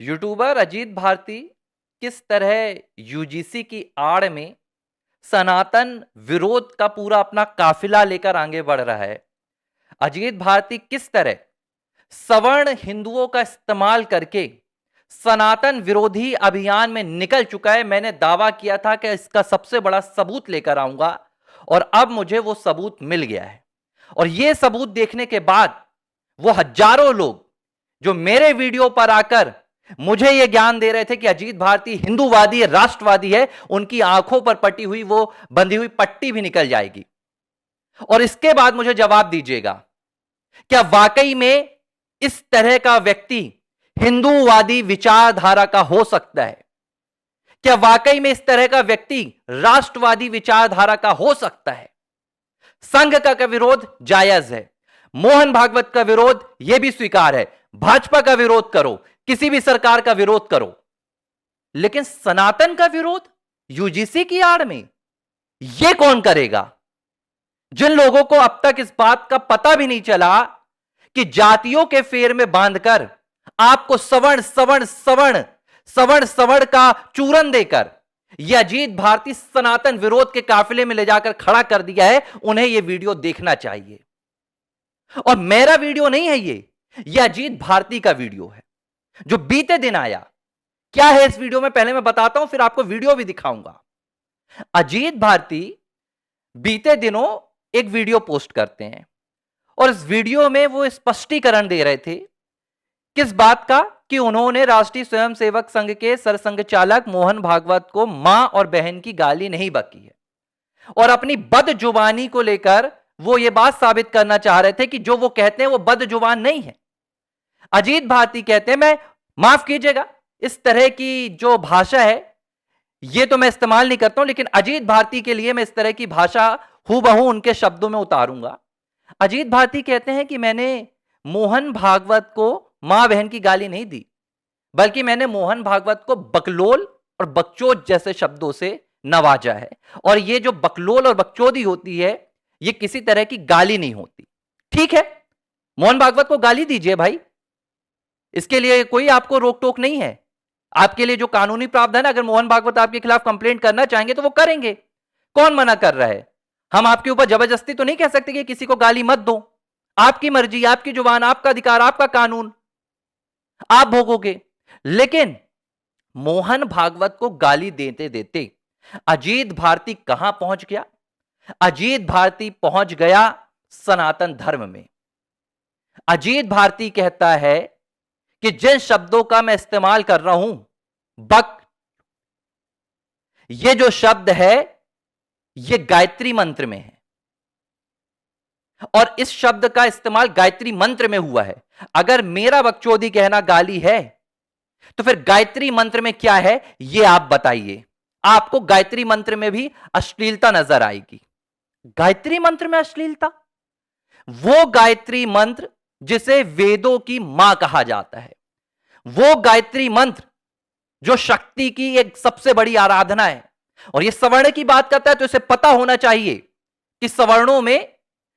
YouTuber Ajit Bharti किस तरह UGC की आड़ में सनातन विरोध का पूरा अपना काफिला लेकर आगे बढ़ रहा है। अजीत भारती किस तरह सवर्ण हिंदुओं का इस्तेमाल करके सनातन विरोधी अभियान में निकल चुका है। मैंने दावा किया था कि इसका सबसे बड़ा सबूत लेकर आऊंगा और अब मुझे वो सबूत मिल गया है। और ये सबूत देखने के बाद वो हजारों लोग जो मेरे वीडियो पर आकर मुझे यह ज्ञान दे रहे थे कि अजीत भारती हिंदूवादी है, राष्ट्रवादी है, उनकी आंखों पर पटी हुई वो बंधी हुई पट्टी भी निकल जाएगी। और इसके बाद मुझे जवाब दीजिएगा, क्या वाकई में इस तरह का व्यक्ति हिंदूवादी विचारधारा का हो सकता है? क्या वाकई में इस तरह का व्यक्ति राष्ट्रवादी विचारधारा का हो सकता है? संघ का विरोध जायज है, मोहन भागवत का विरोध यह भी स्वीकार है, भाजपा का विरोध करो, किसी भी सरकार का विरोध करो, लेकिन सनातन का विरोध यूजीसी की आड़ में यह कौन करेगा? जिन लोगों को अब तक इस बात का पता भी नहीं चला कि जातियों के फेर में बांधकर आपको सवर्ण सवर्ण सवर्ण सवर्ण सवर्ण का चूरन देकर यह अजीत भारती सनातन विरोध के काफिले में ले जाकर खड़ा कर दिया है, उन्हें यह वीडियो देखना चाहिए। और मेरा वीडियो नहीं है, यह अजीत भारती का वीडियो है जो बीते दिन आया। क्या है इस वीडियो में पहले मैं बताता हूं, फिर आपको वीडियो भी दिखाऊंगा। अजीत भारती बीते दिनों एक वीडियो पोस्ट करते हैं और इस वीडियो में वो स्पष्टीकरण दे रहे थे किस बात का, कि उन्होंने राष्ट्रीय स्वयंसेवक संघ के सरसंघचालक मोहन भागवत को मां और बहन की गाली नहीं बकी है। और अपनी बदजुबानी को लेकर वो ये बात साबित करना चाह रहे थे कि जो वो कहते हैं वो बदजुबान नहीं है। अजीत भारती कहते हैं, मैं माफ कीजिएगा इस तरह की जो भाषा है ये तो मैं इस्तेमाल नहीं करता हूं, लेकिन अजीत भारती के लिए मैं इस तरह की भाषा हूबहू उनके शब्दों में उतारूंगा। अजीत भारती कहते हैं कि मैंने मोहन भागवत को मां बहन की गाली नहीं दी, बल्कि मैंने मोहन भागवत को बकलोल और बकचोद जैसे शब्दों से नवाजा है। और ये जो बकलोल और बकचोदी होती है ये किसी तरह की गाली नहीं होती। ठीक है, मोहन भागवत को गाली दीजिए भाई, इसके लिए कोई आपको रोक टोक नहीं है। आपके लिए जो कानूनी प्रावधान है, अगर मोहन भागवत आपके खिलाफ कंप्लेंट करना चाहेंगे तो वो करेंगे, कौन मना कर रहा है? हम आपके ऊपर जबरदस्ती तो नहीं कह सकते कि किसी को गाली मत दो। आपकी मर्जी, आपकी जुबान, आपका अधिकार, आपका कानून, आप भोगोगे। लेकिन मोहन भागवत को गाली देते देते अजीत भारती कहां पहुंच गया? अजीत भारती पहुंच गया सनातन धर्म में। अजीत भारती कहता है कि जिन शब्दों का मैं इस्तेमाल कर रहा हूं, बक, ये जो शब्द है ये गायत्री मंत्र में है और इस शब्द का इस्तेमाल गायत्री मंत्र में हुआ है। अगर मेरा बकचोदी कहना गाली है तो फिर गायत्री मंत्र में क्या है ये आप बताइए। आपको गायत्री मंत्र में भी अश्लीलता नजर आएगी। गायत्री मंत्र में अश्लीलता? वो गायत्री मंत्र जिसे वेदों की मां कहा जाता है, वो गायत्री मंत्र जो शक्ति की एक सबसे बड़ी आराधना है। और ये सवर्ण की बात करता है तो इसे पता होना चाहिए कि सवर्णों में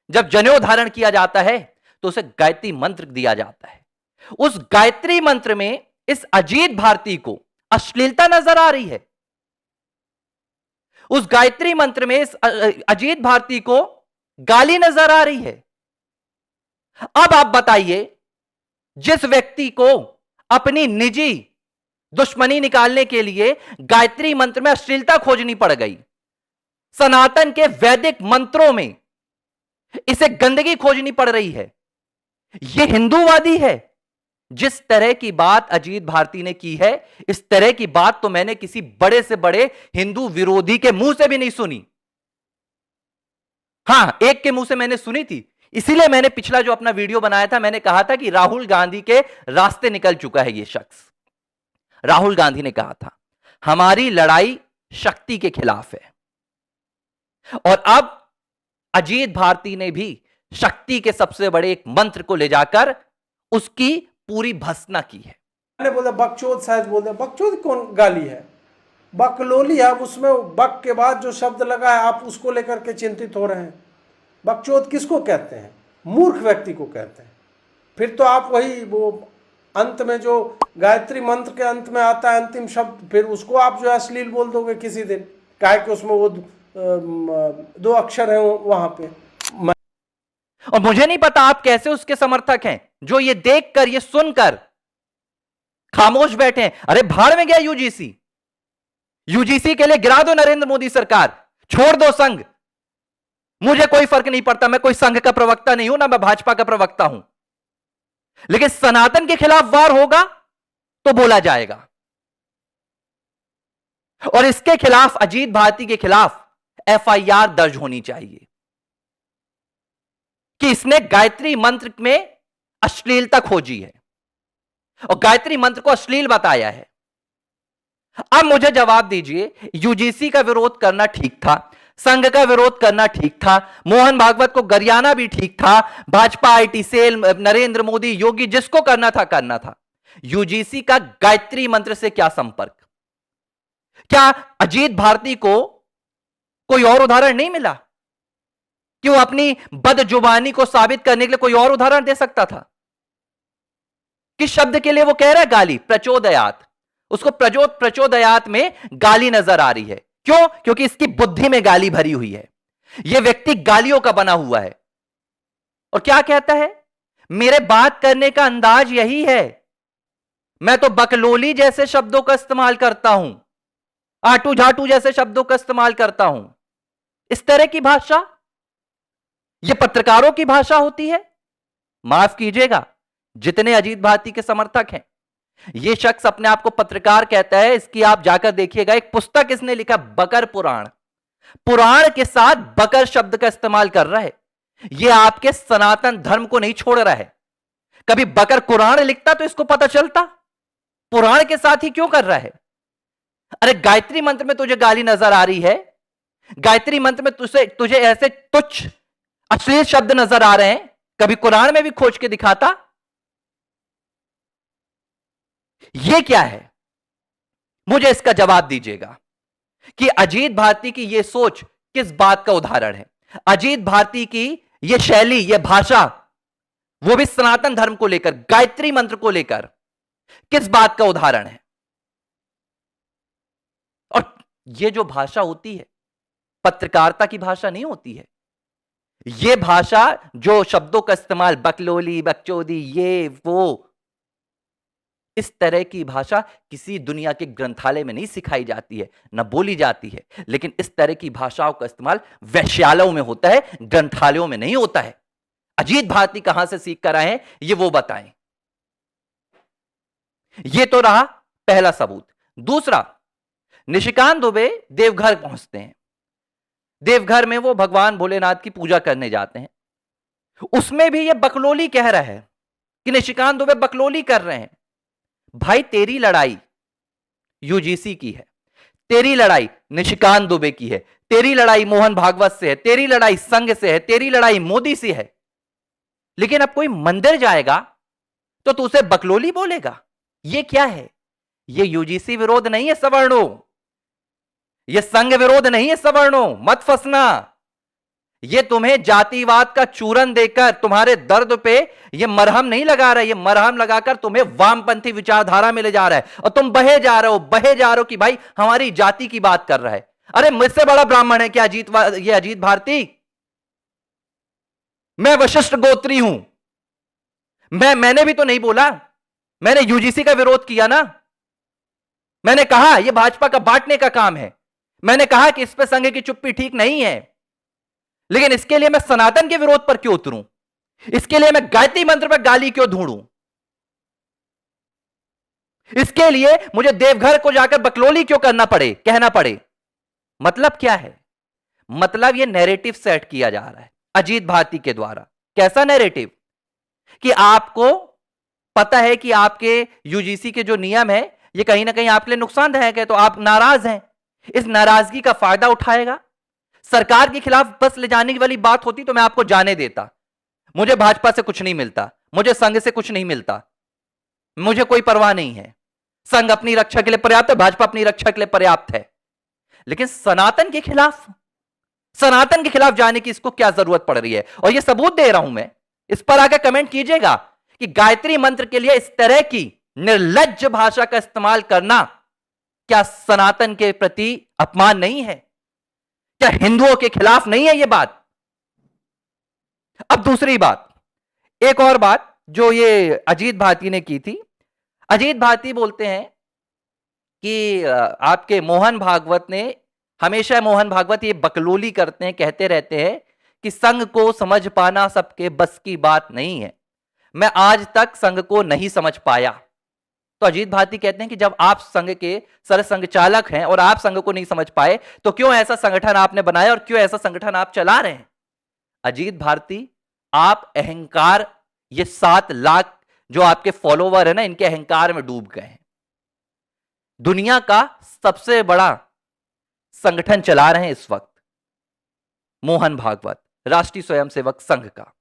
जब जनेऊ धारण किया जाता है तो उसे गायत्री मंत्र दिया जाता है। उस गायत्री मंत्र में इस अजीत भारती को अश्लीलता नजर आ रही है। उस गायत्री मंत्र में इस अजीत भारती को गाली नजर आ रही है। अब आप बताइए, जिस व्यक्ति को अपनी निजी दुश्मनी निकालने के लिए गायत्री मंत्र में अश्लीलता खोजनी पड़ गई, सनातन के वैदिक मंत्रों में इसे गंदगी खोजनी पड़ रही है, यह हिंदूवादी है? जिस तरह की बात अजीत भारती ने की है, इस तरह की बात तो मैंने किसी बड़े से बड़े हिंदू विरोधी के मुंह से भी नहीं सुनी। हां, एक के मुंह से मैंने सुनी थी, इसीलिए मैंने पिछला जो अपना वीडियो बनाया था मैंने कहा था कि राहुल गांधी के रास्ते निकल चुका है यह शख्स। राहुल गांधी ने कहा था हमारी लड़ाई शक्ति के खिलाफ है, और अब अजीत भारती ने भी शक्ति के सबसे बड़े एक मंत्र को ले जाकर उसकी पूरी भत्सना की है। मैंने बोला बकचोद, शायद बोलते बकचोद कौन गाली है? बकलोली है, उसमें बक के बाद जो शब्द लगा है आप उसको लेकर के चिंतित हो रहे हैं। बकचोद किसको कहते हैं? मूर्ख व्यक्ति को कहते हैं। फिर तो आप वही वो अंत में जो गायत्री मंत्र के अंत में आता है अंतिम शब्द, फिर उसको आप जो है अश्लील बोल दोगे किसी दिन, काहे कि उसमें वो 2 अक्षर है वहां पे। और मुझे नहीं पता आप कैसे उसके समर्थक हैं जो ये देखकर, ये सुनकर खामोश बैठे हैं। अरे भाड़ में गया यूजीसी। यूजीसी के लिए गिरा दो नरेंद्र मोदी सरकार, छोड़ दो संघ। मुझे कोई फर्क नहीं पड़ता, मैं कोई संघ का प्रवक्ता नहीं हूं, ना मैं भाजपा का प्रवक्ता हूं, लेकिन सनातन के खिलाफ वार होगा तो बोला जाएगा। और इसके खिलाफ, अजीत भारती के खिलाफ एफआईआर दर्ज होनी चाहिए कि इसने गायत्री मंत्र में अश्लीलता खोजी है और गायत्री मंत्र को अश्लील बताया है। अब मुझे जवाब दीजिए, यूजीसी का विरोध करना ठीक था, संघ का विरोध करना ठीक था, मोहन भागवत को गरियाना भी ठीक था, भाजपा, आईटी सेल, नरेंद्र मोदी, योगी, जिसको करना था करना था। यूजीसी का गायत्री मंत्र से क्या संपर्क? क्या अजीत भारती को कोई और उदाहरण नहीं मिला कि वो अपनी बदजुबानी को साबित करने के लिए कोई और उदाहरण दे सकता था? किस शब्द के लिए वो कह रहा है गाली? प्रचोदयात। उसको प्रचोदयात में गाली नजर आ रही है। क्यों? क्योंकि इसकी बुद्धि में गाली भरी हुई है। यह व्यक्ति गालियों का बना हुआ है। और क्या कहता है? मेरे बात करने का अंदाज यही है, मैं तो बकलोली जैसे शब्दों का इस्तेमाल करता हूं, आटू झाटू जैसे शब्दों का इस्तेमाल करता हूं। इस तरह की भाषा यह पत्रकारों की भाषा होती है? माफ कीजिएगा, जितने अजीत भारती के समर्थक हैं, यह शख्स अपने आप को पत्रकार कहता है, इसकी आप जाकर देखिएगा, एक पुस्तक इसने लिखा, बकर पुराण। पुराण के साथ बकर शब्द का इस्तेमाल कर रहा है। यह आपके सनातन धर्म को नहीं छोड़ रहा है। कभी बकर कुरान लिखता तो इसको पता चलता, पुराण के साथ ही क्यों कर रहा है? अरे गायत्री मंत्र में तुझे गाली नजर आ रही है, गायत्री मंत्र में तुझे ऐसे तुच्छ अश्लील शब्द नजर आ रहे हैं, कभी कुरान में भी खोज के दिखाता। यह क्या है? मुझे इसका जवाब दीजिएगा कि अजीत भारती की यह सोच किस बात का उदाहरण है? अजीत भारती की यह शैली, यह भाषा, वो भी सनातन धर्म को लेकर, गायत्री मंत्र को लेकर, किस बात का उदाहरण है? और यह जो भाषा होती है, पत्रकारिता की भाषा नहीं होती है। यह भाषा, जो शब्दों का इस्तेमाल, बकलोली, बकचोदी, ये वो, इस तरह की भाषा किसी दुनिया के ग्रंथालय में नहीं सिखाई जाती है, न बोली जाती है। लेकिन इस तरह की भाषाओं का इस्तेमाल वेश्यालयों में होता है, ग्रंथालयों में नहीं होता है। अजीत भारती कहां से सीख कर आए हैं, ये वो बताएं। ये तो रहा पहला सबूत। दूसरा, निशिकांत दुबे देवघर पहुंचते हैं। देवघर में वो भगवान भोलेनाथ की पूजा करने जाते हैं। उसमें भी ये बकलोली कह रहा है कि निशिकांत दुबे बकलोली कर रहे हैं। भाई, तेरी लड़ाई यूजीसी की है, तेरी लड़ाई निशिकांत दुबे की है, तेरी लड़ाई मोहन भागवत से है, तेरी लड़ाई संघ से है, तेरी लड़ाई मोदी से है। लेकिन अब कोई मंदिर जाएगा तो तू उसे बकलोली बोलेगा? यह क्या है? यह यूजीसी विरोध नहीं है सवर्णों, यह संघ विरोध नहीं है सवर्णों, मत फंसना। यह तुम्हें जातिवाद का चूरन देकर तुम्हारे दर्द पे यह मरहम नहीं लगा रहा है, यह मरहम लगाकर तुम्हें वामपंथी विचारधारा में ले जा रहा है और तुम बहे जा रहे हो कि भाई हमारी जाति की बात कर रहा है। अरे मुझसे बड़ा ब्राह्मण है क्या ये अजीत भारती? मैं वशिष्ठ गोत्री हूं। मैंने भी तो नहीं बोला, मैंने यूजीसी का विरोध किया ना। मैंने कहा यह भाजपा का बांटने का काम है, मैंने कहा कि इस पे संघ की चुप्पी ठीक नहीं है। लेकिन इसके लिए मैं सनातन के विरोध पर क्यों उतरूं? इसके लिए मैं गायत्री मंत्र पर गाली क्यों ढूंढूं? इसके लिए मुझे देवघर को जाकर बकलोली क्यों कहना पड़े? मतलब क्या है? मतलब यह नैरेटिव सेट किया जा रहा है अजीत भारती के द्वारा। कैसा नैरेटिव? कि आपको पता है कि आपके यूजीसी के जो नियम है ये कहीं ना कहीं आपके लिए नुकसानदायक है, तो आप नाराज हैं, इस नाराजगी का फायदा उठाएगा। सरकार के खिलाफ बस ले जाने वाली बात होती तो मैं आपको जाने देता। मुझे भाजपा से कुछ नहीं मिलता, मुझे संघ से कुछ नहीं मिलता, मुझे कोई परवाह नहीं है। संघ अपनी रक्षा के लिए पर्याप्त है, भाजपा अपनी रक्षा के लिए पर्याप्त है। लेकिन सनातन के खिलाफ जाने की इसको क्या जरूरत पड़ रही है? और यह सबूत दे रहा हूं मैं, इस पर आकर कमेंट कीजिएगा कि गायत्री मंत्र के लिए इस तरह की निर्लज्ज भाषा का इस्तेमाल करना क्या सनातन के प्रति अपमान नहीं है? क्या हिंदुओं के खिलाफ नहीं है यह बात? अब दूसरी बात, एक और बात जो ये अजीत भारती ने की थी। अजीत भारती बोलते हैं कि आपके मोहन भागवत ने हमेशा, मोहन भागवत ये बकलोली करते हैं, कहते रहते हैं कि संघ को समझ पाना सबके बस की बात नहीं है। मैं आज तक संघ को नहीं समझ पाया। तो अजीत भारती कहते हैं कि जब आप संघ के सरसंघ चालक हैं और आप संघ को नहीं समझ पाए, तो क्यों ऐसा संगठन आपने बनाया और क्यों ऐसा संगठन आप चला रहे हैं? अजीत भारती, आप अहंकार, ये 7 लाख जो आपके फॉलोवर है ना, इनके अहंकार में डूब गए हैं। दुनिया का सबसे बड़ा संगठन चला रहे हैं इस वक्त मोहन भागवत, राष्ट्रीय स्वयंसेवक संघ का।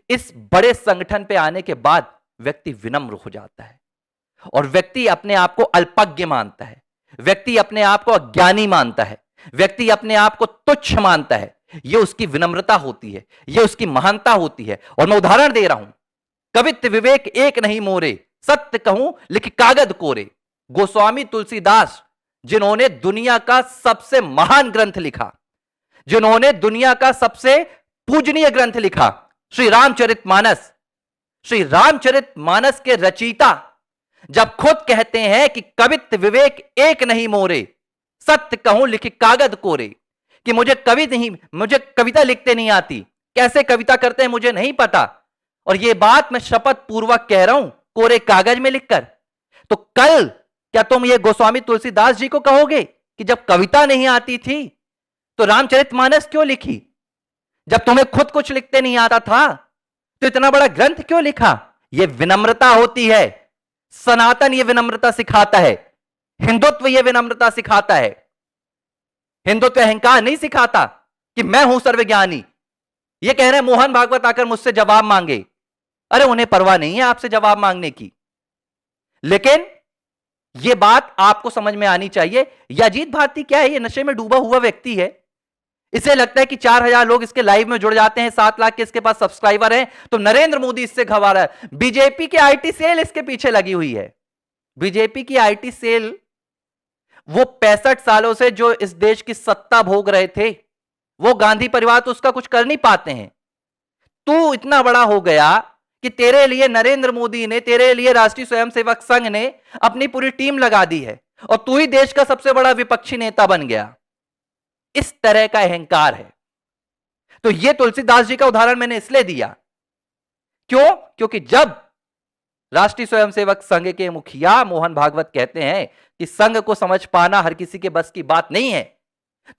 इस बड़े संगठन पे आने के बाद व्यक्ति विनम्र हो जाता है और व्यक्ति अपने आप को अल्पज्ञ मानता है, व्यक्ति अपने आप को अज्ञानी मानता है, व्यक्ति अपने आप को तुच्छ मानता है। यह उसकी विनम्रता होती है, यह उसकी महानता होती है। और मैं उदाहरण दे रहा हूं, कवित्व विवेक एक नहीं मोरे, सत्य कहूं लिख कागज कोरे। गोस्वामी तुलसीदास, जिन्होंने दुनिया का सबसे महान ग्रंथ लिखा, जिन्होंने दुनिया का सबसे पूजनीय ग्रंथ लिखा, श्री रामचरितमानस, श्री रामचरितमानस के रचयिता जब खुद कहते हैं कि कवित्व विवेक एक नहीं मोरे, सत्य कहूं लिख कागज कोरे, कि मुझे कविता लिखते नहीं आती, कैसे कविता करते हैं मुझे नहीं पता, और यह बात मैं शपथ पूर्वक कह रहा हूं कोरे कागज में लिखकर। तो कल क्या तुम ये गोस्वामी तुलसीदास जी को कहोगे कि जब कविता नहीं आती थी तो रामचरितमानस क्यों लिखी? जब तुम्हें खुद कुछ लिखते नहीं आता था तो इतना बड़ा ग्रंथ क्यों लिखा? यह विनम्रता होती है। सनातन यह विनम्रता सिखाता है, हिंदुत्व यह विनम्रता सिखाता है। हिंदुत्व अहंकार नहीं सिखाता कि मैं हूं सर्वज्ञानी। यह कह रहे हैं मोहन भागवत आकर मुझसे जवाब मांगे, अरे उन्हें परवाह नहीं है आपसे जवाब मांगने की। लेकिन यह बात आपको समझ में आनी चाहिए। यह अजीत भारती क्या है? यह नशे में डूबा हुआ व्यक्ति है। इसे लगता है कि 4000 लोग इसके लाइव में जुड़ जाते हैं, 7 लाख के इसके पास सब्सक्राइबर हैं, तो नरेंद्र मोदी इससे घबरा रहा है। बीजेपी की आईटी सेल इसके पीछे लगी हुई है। बीजेपी की आईटी सेल, वो 65 सालों से जो इस देश की सत्ता भोग रहे थे, वो गांधी परिवार तो उसका कुछ कर नहीं पाते हैं। तू इतना बड़ा हो गया कि तेरे लिए नरेंद्र मोदी ने, तेरे लिए राष्ट्रीय स्वयंसेवक संघ ने अपनी पूरी टीम लगा दी है और तू ही देश का सबसे बड़ा विपक्षी नेता बन गया। इस तरह का अहंकार है। तो यह तुलसीदास जी का उदाहरण मैंने इसलिए दिया, क्यों? क्योंकि जब राष्ट्रीय स्वयंसेवक संघ के मुखिया मोहन भागवत कहते हैं कि संघ को समझ पाना हर किसी के बस की बात नहीं है,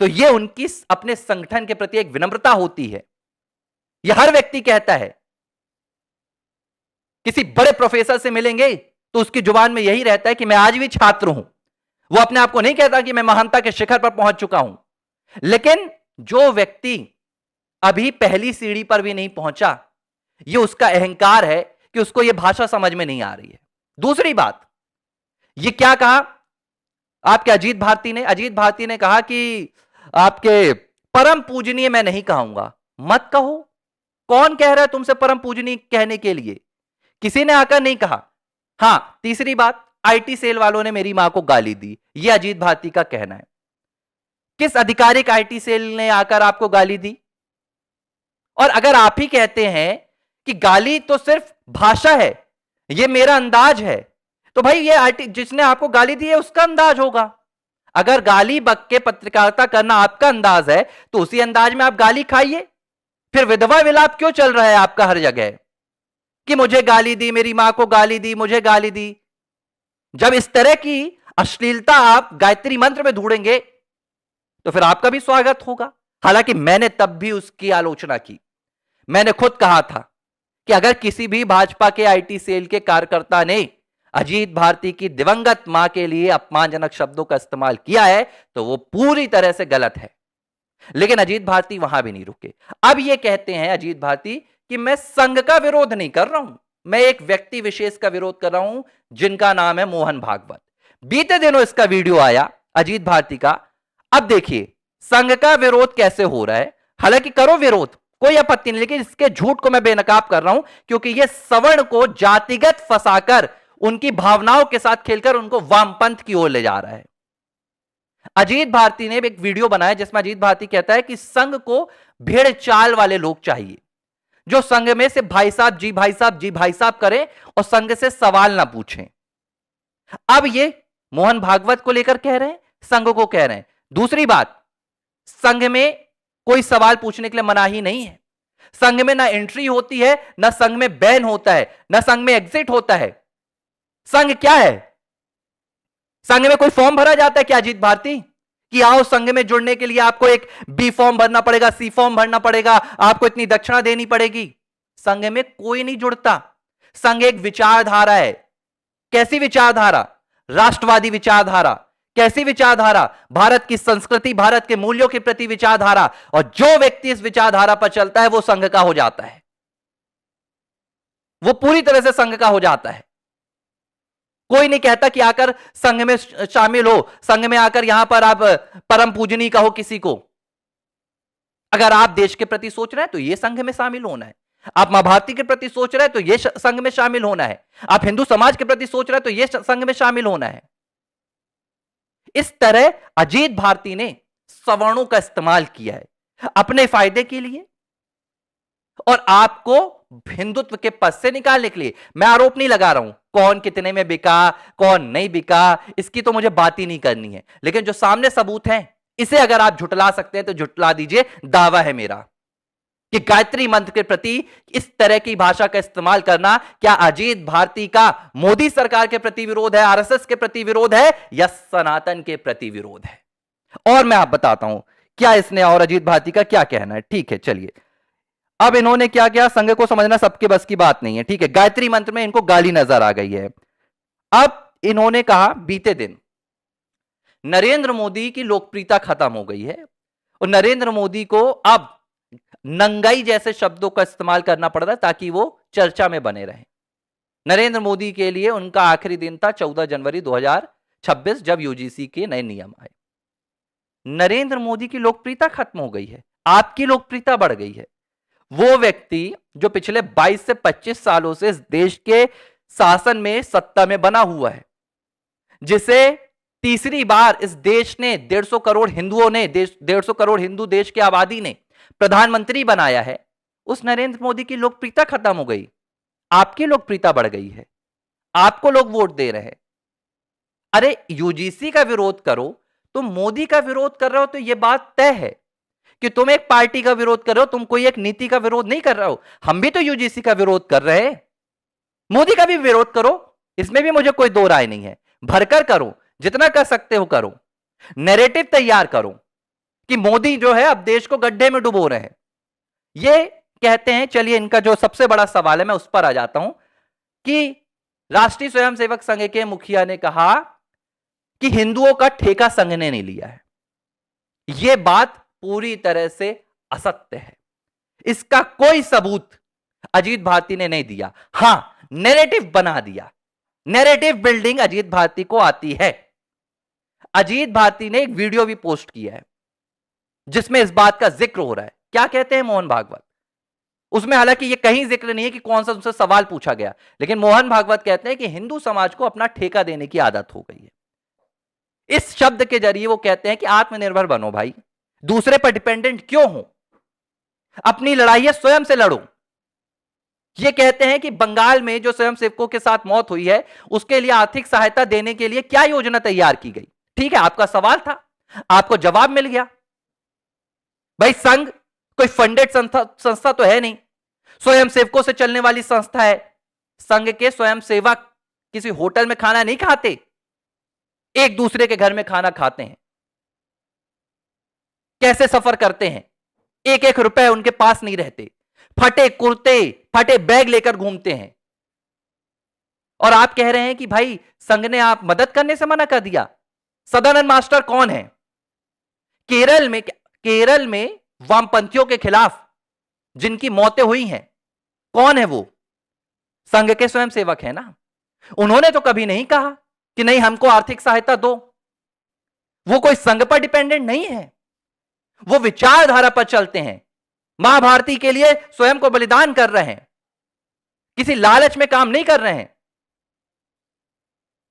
तो यह उनकी अपने संगठन के प्रति एक विनम्रता होती है। यह हर व्यक्ति कहता है। किसी बड़े प्रोफेसर से मिलेंगे तो उसकी जुबान में यही रहता है कि मैं आज भी छात्र हूं। वो अपने आप को नहीं कहता कि मैं महानता के शिखर पर पहुंच चुका हूं। लेकिन जो व्यक्ति अभी पहली सीढ़ी पर भी नहीं पहुंचा, यह उसका अहंकार है कि उसको यह भाषा समझ में नहीं आ रही है। दूसरी बात, यह क्या कहा आपके अजीत भारती ने कहा कि आपके परम पूजनीय मैं नहीं कहूंगा। मत कहो। कौन कह रहा है तुमसे परम पूजनीय कहने के लिए? किसी ने आकर नहीं कहा। हां, तीसरी बात, आईटी सेल वालों ने मेरी मां को गाली दी, यह अजीत भारती का कहना है। किस आधिकारिक आईटी सेल ने आकर आपको गाली दी? और अगर आप ही कहते हैं कि गाली तो सिर्फ भाषा है, यह मेरा अंदाज है, तो भाई ये आईटी जिसने आपको गाली दी है उसका अंदाज होगा। अगर गाली बक के पत्रकारिता करना आपका अंदाज है तो उसी अंदाज में आप गाली खाइए। फिर विधवा विलाप क्यों चल रहा है आपका हर जगह कि मुझे गाली दी, मेरी मां को गाली दी, मुझे गाली दी? जब इस तरह की अश्लीलता आप गायत्री मंत्र में ढूंढेंगे तो फिर आपका भी स्वागत होगा। हालांकि मैंने तब भी उसकी आलोचना की। मैंने खुद कहा था कि अगर किसी भी भाजपा के आईटी सेल के कार्यकर्ता ने अजीत भारती की दिवंगत मां के लिए अपमानजनक शब्दों का इस्तेमाल किया है तो वो पूरी तरह से गलत है। लेकिन अजीत भारती वहां भी नहीं रुके। अब ये कहते हैं अजीत भारती कि मैं संघ का विरोध नहीं कर रहा हूं, मैं एक व्यक्ति विशेष का विरोध कर रहा हूं जिनका नाम है मोहन भागवत। बीते दिनों इसका वीडियो आया अजीत भारती का। अब देखिए संघ का विरोध कैसे हो रहा है। हालांकि करो विरोध, कोई आपत्ति नहीं, लेकिन इसके झूठ को मैं बेनकाब कर रहा हूं क्योंकि यह सवर्ण को जातिगत फंसाकर उनकी भावनाओं के साथ खेलकर उनको वामपंथ की ओर ले जा रहा है। अजीत भारती ने एक वीडियो बनाया जिसमें अजीत भारती कहता है कि संघ को भेड़ चाल वाले लोग चाहिए, जो संघ में से भाई साहब जी भाई साहब जी भाई साहब करें और संघ से सवाल ना पूछें। अब ये मोहन भागवत को लेकर कह रहे हैं, संघ को कह रहे हैं। दूसरी बात, संघ में कोई सवाल पूछने के लिए मनाही नहीं है। संघ में ना एंट्री होती है, ना संघ में बैन होता है, ना संघ में एग्जिट होता है। संघ क्या है? संघ में कोई फॉर्म भरा जाता है क्या अजीत भारती कि आओ संघ में जुड़ने के लिए आपको एक बी फॉर्म भरना पड़ेगा, सी फॉर्म भरना पड़ेगा, आपको इतनी दक्षिणा देनी पड़ेगी? संघ में कोई नहीं जुड़ता। संघ एक विचारधारा है। कैसी विचारधारा? राष्ट्रवादी विचारधारा। कैसी विचारधारा? भारत की संस्कृति, भारत के मूल्यों के प्रति विचारधारा। और जो व्यक्ति इस विचारधारा पर चलता है वो संघ का हो जाता है, वो पूरी तरह से संघ का हो जाता है। कोई नहीं कहता कि आकर संघ में शामिल हो, संघ में आकर यहां पर आप परम पूजनीय कहो किसी को। अगर आप देश के प्रति सोच रहे हैं तो ये संघ में शामिल होना है। आप मां भारती के प्रति सोच रहे हैं तो ये संघ में शामिल होना है। आप हिंदू समाज के प्रति सोच रहे हैं तो ये संघ में शामिल होना है। इस तरह अजीत भारती ने सवर्णों का इस्तेमाल किया है अपने फायदे के लिए और आपको हिंदुत्व के पद से निकालने के लिए। मैं आरोप नहीं लगा रहा हूं कौन कितने में बिका, कौन नहीं बिका, इसकी तो मुझे बात ही नहीं करनी है। लेकिन जो सामने सबूत हैं, इसे अगर आप झुटला सकते हैं तो झुटला दीजिए। दावा है मेरा कि गायत्री मंत्र के प्रति इस तरह की भाषा का इस्तेमाल करना क्या अजीत भारती का मोदी सरकार के प्रति विरोध है, आरएसएस के प्रति विरोध है, या सनातन के प्रति विरोध है? और मैं आप बताता हूं क्या इसने और अजीत भारती का क्या कहना है। ठीक है, चलिए। अब इन्होंने क्या किया, संघ को समझना सबके बस की बात नहीं है। ठीक है, गायत्री मंत्र में इनको गाली नजर आ गई है। अब इन्होंने कहा बीते दिन नरेंद्र मोदी की लोकप्रियता खत्म हो गई है और नरेंद्र मोदी को अब नंगाई जैसे शब्दों का इस्तेमाल करना पड़ रहा है ताकि वो चर्चा में बने रहे। नरेंद्र मोदी के लिए उनका आखिरी दिन था 14 जनवरी 2026 जब यूजीसी के नए नियम आए। नरेंद्र मोदी की लोकप्रियता खत्म हो गई है, आपकी लोकप्रियता बढ़ गई है। वो व्यक्ति जो पिछले 22 से 25 सालों से इस देश के शासन में सत्ता में बना हुआ है, जिसे तीसरी बार इस देश ने 150 करोड़ हिंदुओं ने 150 करोड़ हिंदू देश की आबादी ने प्रधानमंत्री बनाया है, उस नरेंद्र मोदी की लोकप्रियता खत्म हो गई। आपकी लोकप्रियता बढ़ गई है, आपको लोग वोट दे रहे हैं। अरे यूजीसी का विरोध करो, तुम मोदी का विरोध कर रहे हो तो यह बात तय है कि तुम एक पार्टी का विरोध कर रहे हो, तुम कोई एक नीति का विरोध नहीं कर रहे हो। हम भी तो यूजीसी का विरोध कर रहे हैं, मोदी का भी विरोध करो, इसमें भी मुझे कोई दो राय नहीं है। भरकर करो, जितना कर सकते हो करो, नैरेटिव तैयार करो कि मोदी जो है अब देश को गड्ढे में डुबो रहे हैं। ये कहते हैं। चलिए, इनका जो सबसे बड़ा सवाल है मैं उस पर आ जाता हूं कि राष्ट्रीय स्वयंसेवक संघ के मुखिया ने कहा कि हिंदुओं का ठेका संघ ने नहीं लिया है। यह बात पूरी तरह से असत्य है, इसका कोई सबूत अजीत भारती ने नहीं दिया। हां, नैरेटिव बना दिया। नैरेटिव बिल्डिंग अजीत भारती को आती है। अजीत भारती ने एक वीडियो भी पोस्ट किया है जिसमें इस बात का जिक्र हो रहा है। क्या कहते हैं मोहन भागवत? उसमें हालांकि यह कहीं जिक्र नहीं है कि कौन सा उनसे सवाल पूछा गया, लेकिन मोहन भागवत कहते हैं कि हिंदू समाज को अपना ठेका देने की आदत हो गई है। इस शब्द के जरिए वो कहते हैं कि आत्मनिर्भर बनो भाई, दूसरे पर डिपेंडेंट क्यों हो, अपनी लड़ाई है स्वयं से लड़ो। ये कहते हैं कि बंगाल में जो स्वयंसेवकों के साथ मौत हुई है उसके लिए आर्थिक सहायता देने के लिए क्या योजना तैयार की गई? ठीक है, आपका सवाल था, आपको जवाब मिल गया। भाई, संघ कोई फंडेड संस्था तो है नहीं, स्वयंसेवकों से चलने वाली संस्था है। संघ के स्वयंसेवक किसी होटल में खाना नहीं खाते, एक दूसरे के घर में खाना खाते हैं। कैसे सफर करते हैं, एक एक रुपए उनके पास नहीं रहते, फटे कुर्ते फटे बैग लेकर घूमते हैं। और आप कह रहे हैं कि भाई संघ ने आप मदद करने से मना कर दिया। सदानंद मास्टर कौन है? केरल में वामपंथियों के खिलाफ जिनकी मौतें हुई हैं, कौन है वो? संघ के स्वयंसेवक है ना। उन्होंने तो कभी नहीं कहा कि नहीं हमको आर्थिक सहायता दो। वो कोई संघ पर डिपेंडेंट नहीं है, वो विचारधारा पर चलते हैं, मां भारती के लिए स्वयं को बलिदान कर रहे हैं, किसी लालच में काम नहीं कर रहे हैं।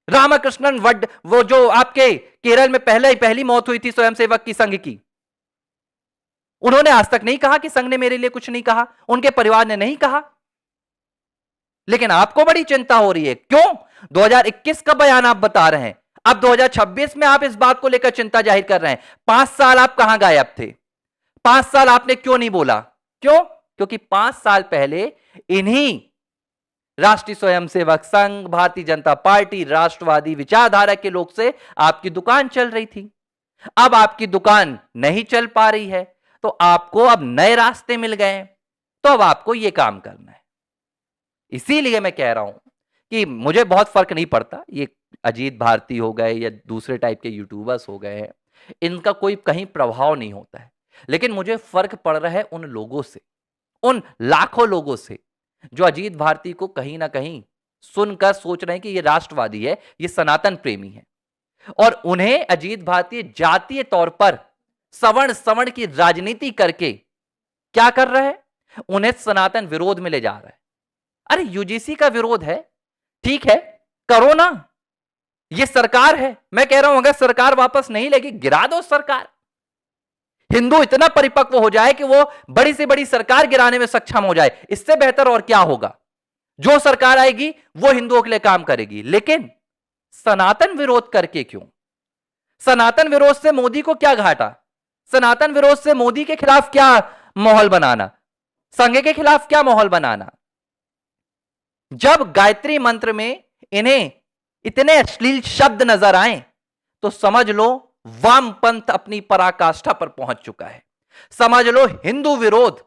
रामकृष्णन वड, वो जो आपके केरल में पहली मौत हुई थी स्वयंसेवक की संघ की, उन्होंने आज तक नहीं कहा कि संघ ने मेरे लिए कुछ नहीं कहा, उनके परिवार ने नहीं कहा। लेकिन आपको बड़ी चिंता हो रही है, क्यों? 2021 का बयान आप बता रहे हैं, अब 2026 में आप इस बात को लेकर चिंता जाहिर कर रहे हैं। 5 साल आप कहां गायब थे? 5 साल आपने क्यों नहीं बोला? क्यों? क्योंकि 5 साल पहले इन्हीं राष्ट्रीय स्वयंसेवक संघ, भारतीय जनता पार्टी, राष्ट्रवादी विचारधारा के लोग से आपकी दुकान चल रही थी। अब आपकी दुकान नहीं चल पा रही है, तो आपको अब नए रास्ते मिल गए, तो अब आपको यह काम करना है। इसीलिए मैं कह रहा हूं कि मुझे बहुत फर्क नहीं पड़ता, ये अजीत भारती हो गए या दूसरे टाइप के यूट्यूबर्स हो गए हैं, इनका कोई कहीं प्रभाव नहीं होता है। लेकिन मुझे फर्क पड़ रहा है उन लोगों से, उन लाखों लोगों से जो अजीत भारती को कहीं ना कहीं सुनकर सोच रहे हैं कि ये राष्ट्रवादी है, ये सनातन प्रेमी है, और उन्हें अजीत भारती जातीय तौर पर सवर्ण सवर्ण की राजनीति करके क्या कर रहा है? उन्हें सनातन विरोध में ले जा रहा है। अरे यूजीसी का विरोध है, ठीक है, करो ना, ये सरकार है। मैं कह रहा हूं अगर सरकार वापस नहीं लेगी, गिरा दो सरकार। हिंदू इतना परिपक्व हो जाए कि वो बड़ी से बड़ी सरकार गिराने में सक्षम हो जाए, इससे बेहतर और क्या होगा? जो सरकार आएगी वो हिंदुओं के लिए काम करेगी। लेकिन सनातन विरोध करके क्यों? सनातन विरोध से मोदी को क्या घाटा? सनातन विरोध से मोदी के खिलाफ क्या माहौल बनाना? संघ के खिलाफ क्या माहौल बनाना? जब गायत्री मंत्र में इन्हें इतने अश्लील शब्द नजर आए तो समझ लो वामपंथ अपनी पराकाष्ठा पर पहुंच चुका है। समझ लो हिंदू विरोध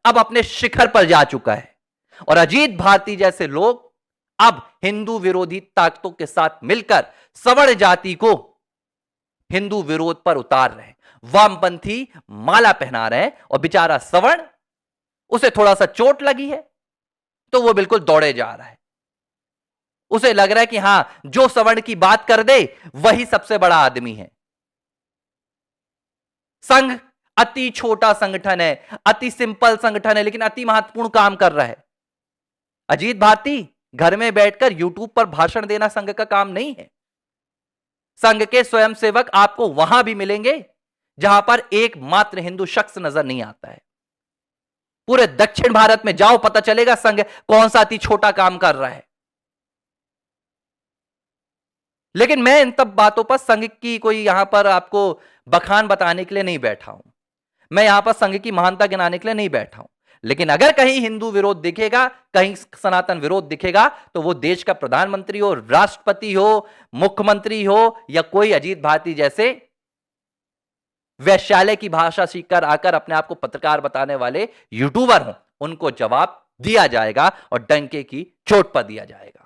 अब अपने शिखर पर जा चुका है, और अजीत भारती जैसे लोग अब हिंदू विरोधी ताकतों के साथ मिलकर सवर्ण जाति को हिंदू विरोध पर उतार रहे हैं। वामपंथी माला पहना रहे हैं, और बेचारा सवर्ण, उसे थोड़ा सा चोट लगी है तो वो बिल्कुल दौड़े जा रहा है। उसे लग रहा है कि हां, जो सवर्ण की बात कर दे वही सबसे बड़ा आदमी है। संघ अति छोटा संगठन है, अति सिंपल संगठन है, लेकिन अति महत्वपूर्ण काम कर रहा है। अजीत भारती घर में बैठकर यूट्यूब पर भाषण देना संघ का काम नहीं है। संघ के स्वयंसेवक आपको वहां भी मिलेंगे जहां पर एकमात्र हिंदू शख्स नजर नहीं आता है। पूरे दक्षिण भारत में जाओ, पता चलेगा संघ कौन सा अति छोटा काम कर रहा है। लेकिन मैं इन तब बातों पर संघ की कोई यहां पर आपको बखान बताने के लिए नहीं बैठा हूं, मैं यहां पर संघ की महानता गिनाने के लिए नहीं बैठा हूं। लेकिन अगर कहीं हिंदू विरोध दिखेगा, कहीं सनातन विरोध दिखेगा, तो वो देश का प्रधानमंत्री हो, राष्ट्रपति हो, मुख्यमंत्री हो, या कोई अजीत भारती जैसे वैश्यालय की भाषा सीखकर आकर अपने आप को पत्रकार बताने वाले यूट्यूबर हों, उनको जवाब दिया जाएगा और डंके की चोट पर दिया जाएगा।